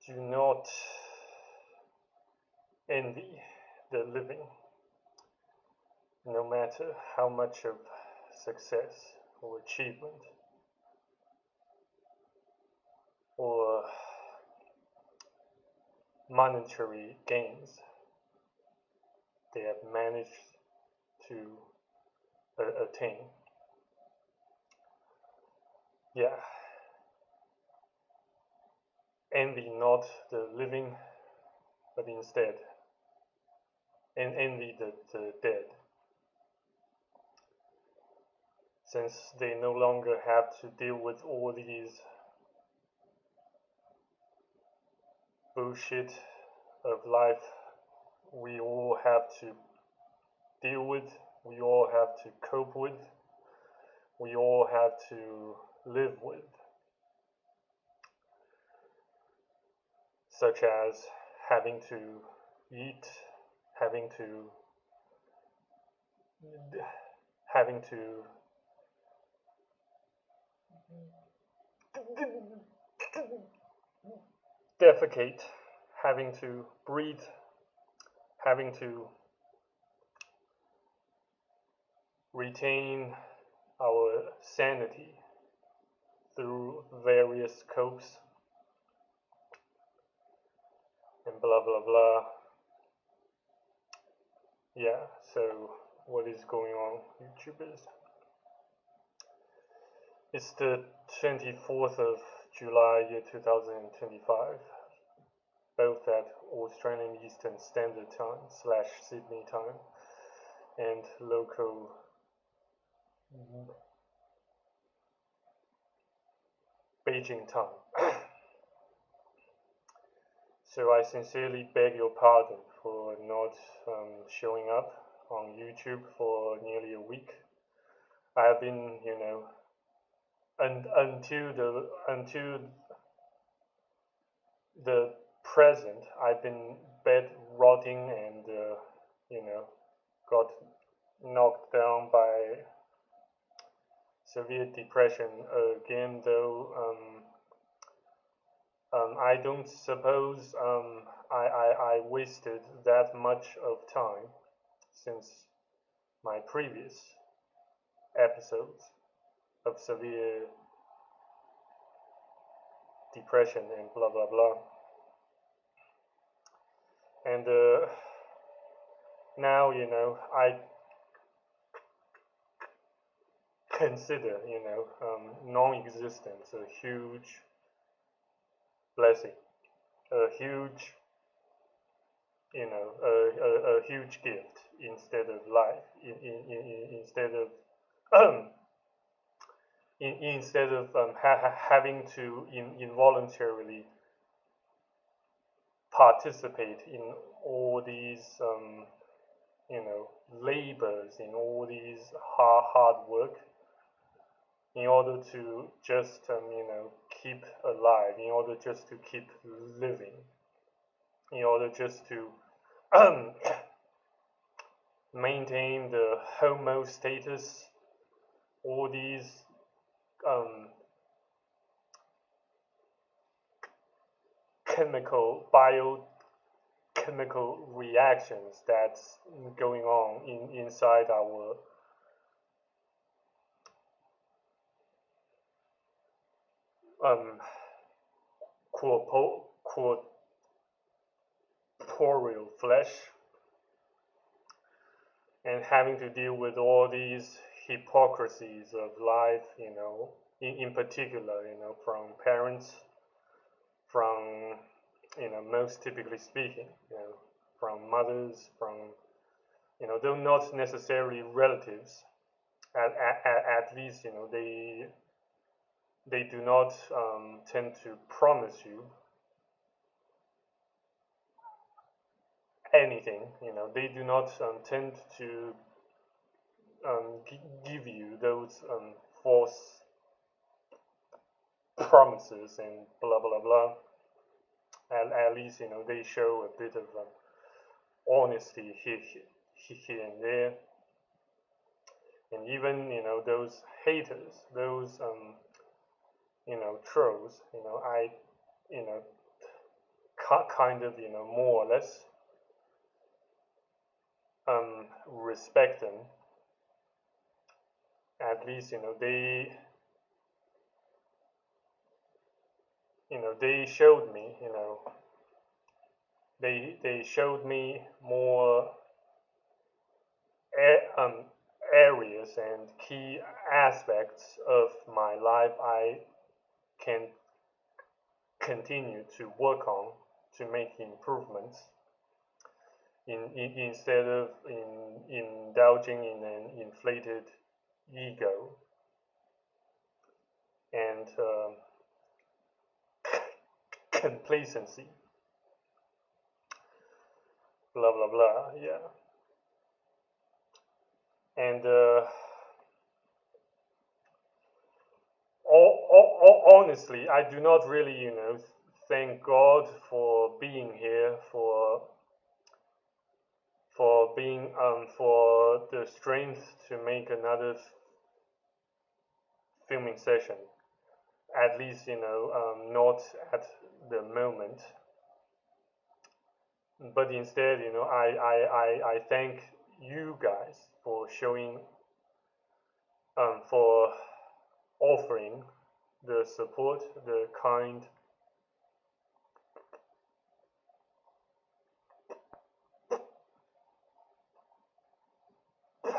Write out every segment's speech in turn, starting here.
Do not envy the living, no matter how much of success or achievement or monetary gains they have managed to attain. Yeah, envy not the living, but instead envy the dead, since they no longer have to deal with all these bullshit of life we all have to deal with, we all have to cope with, we all have to live with, such as having to eat, having to having to defecate, having to breathe, having to retain our sanity through various copes and blah blah blah. Yeah, so what is going on, YouTubers? It's the 24th of July, year 2025, both at Australian Eastern Standard Time / Sydney time and local Beijing time. So I sincerely beg your pardon for not showing up on YouTube for nearly a week. I have been, until the present, I've been bed rotting and got knocked down by severe depression again. Though I don't suppose I wasted that much of time since my previous episodes of severe depression and blah blah blah. And now, I consider, non-existence a huge blessing, a huge, a huge gift instead of life, instead of instead of having to involuntarily participate in all these labors, in all these hard work, in order to just keep alive, in order just to keep living, in order just to maintain the homeostasis, all these biochemical reactions that's going on inside our corporeal flesh, and having to deal with all these hypocrisies of life, in particular, from parents, from, most typically speaking, from mothers, from, though not necessarily relatives, at least, they do not tend to promise you anything. They do not tend to give you those false promises and blah blah blah. At least they show a bit of honesty here and there, and even those haters, those trolls. I kind of more or less respect them. At least they showed me they showed me more areas and key aspects of my life I can continue to work on to make improvements instead of indulging in an inflated ego and complacency. Blah blah blah. Yeah. And honestly, I do not really, thank God for being here, for being for the strength to make another filming session. At least, not at the moment. But instead, I thank you guys for showing, for offering the support, the kind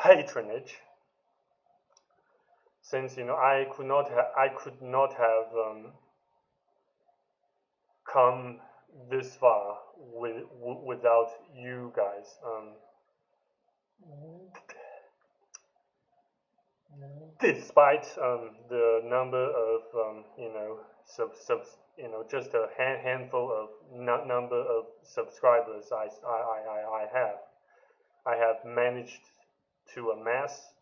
patronage. Since I could not have come this far without you guys. Despite the number of just a handful of number of subscribers I have managed to amass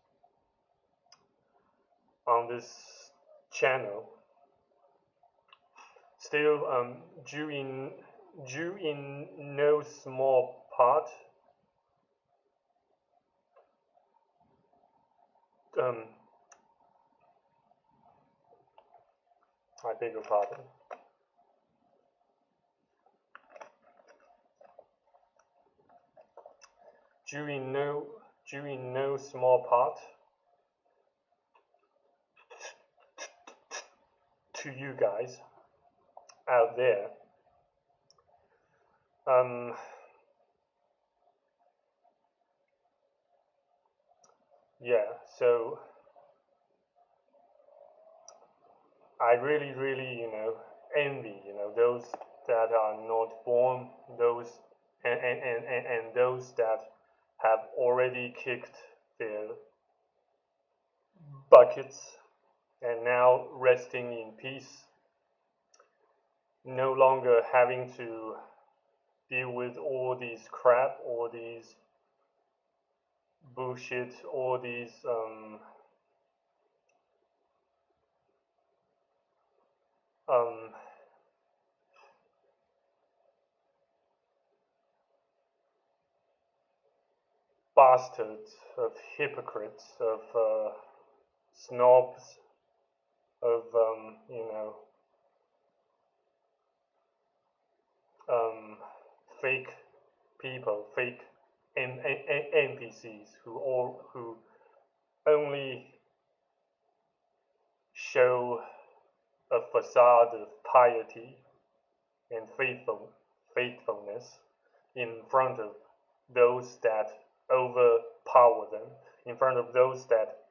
on this channel. Still, due in no small part I beg your pardon. Due in no small part to you guys out there. Yeah, so I really, envy, those that are not born, those and those that have already kicked their buckets and now resting in peace, no longer having to deal with all these crap, all these bullshit, all these bastards, of hypocrites, of snobs, of fake people, fake NPCs who only show a facade of piety and faithfulness in front of those that overpower them, in front of those that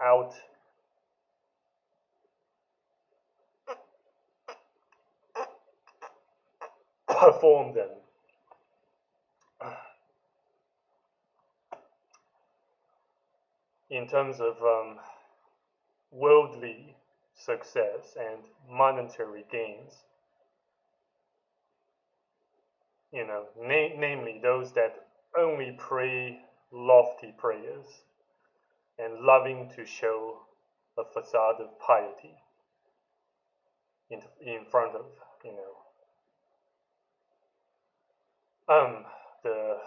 outperform them. In terms of worldly success and monetary gains, namely those that only pray lofty prayers and loving to show a facade of piety in front of the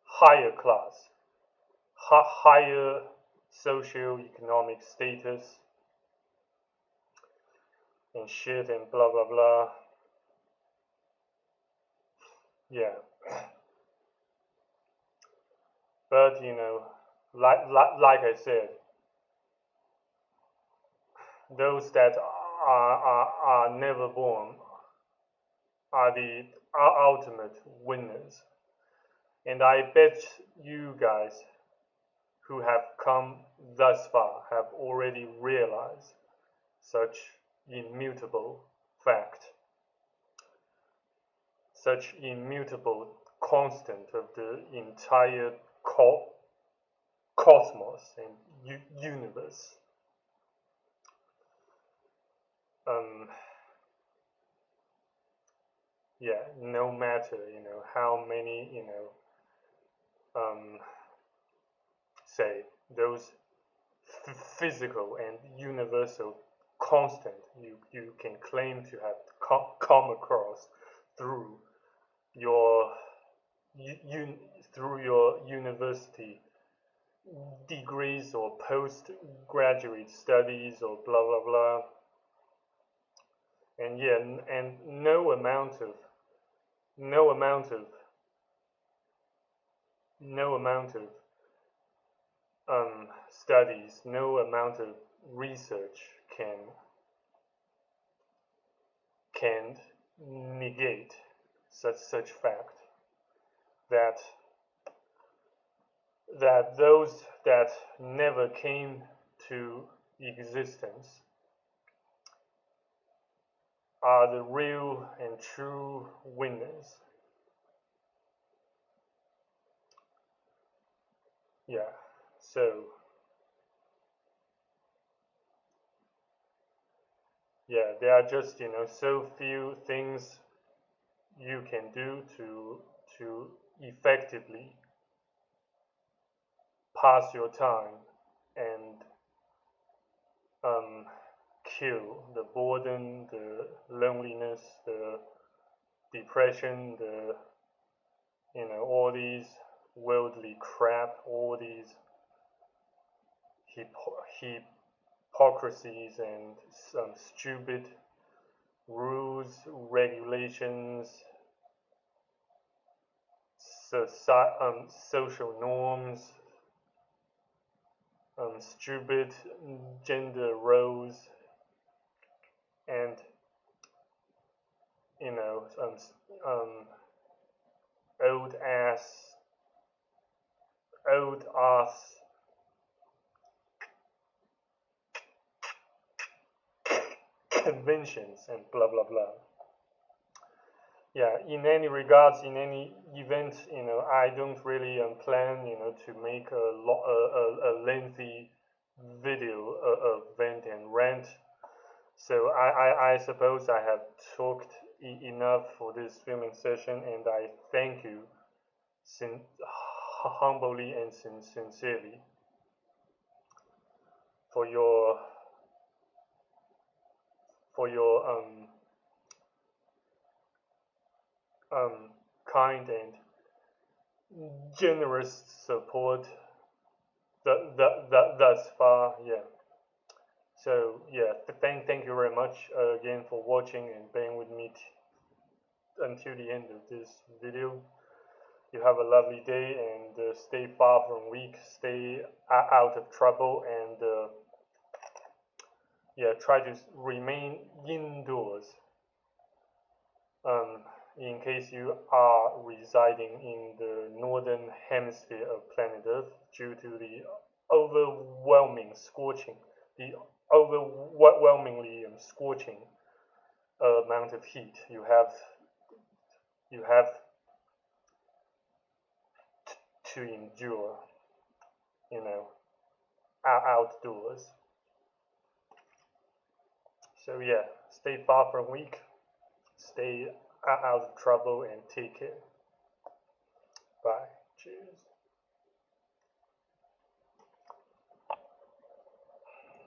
higher class, higher socio-economic status and shit and blah blah blah. Yeah, but like I said, those that are never born are the ultimate winners. And I bet you guys who have come thus far have already realized such immutable fact, such immutable constant of the entire cosmos and universe. Um, yeah, no matter how many um, say those physical and universal constant you can claim to have come across through your through your university degrees or postgraduate studies or blah blah blah. And yeah, and no amount of no amount of studies, no amount of research can negate such fact that those that never came to existence are the real and true winners. Yeah, so yeah, there are just so few things you can do to effectively pass your time and um, kill the boredom, the loneliness, the depression, the all these worldly crap, all these hypocrisies and some stupid rules, regulations, social norms, stupid gender roles, and um, old ass, old ass conventions and blah blah blah. Yeah, in any regards, in any event, I don't really plan, to make a lengthy video of vent and rant. So I suppose I have talked enough for this filming session, and I thank you humbly and sincerely for your for your kind and generous support thus far. Yeah. So yeah, thank you very much again for watching and being with me until the end of this video. You have a lovely day and stay far from weak, stay out of trouble, and yeah, try to remain indoors. In case you are residing in the northern hemisphere of planet Earth, due to the overwhelming scorching, the overwhelmingly scorching amount of heat you have to endure, you know, outdoors. So yeah, stay far from weak, stay out of trouble, and take care. Bye. Cheers.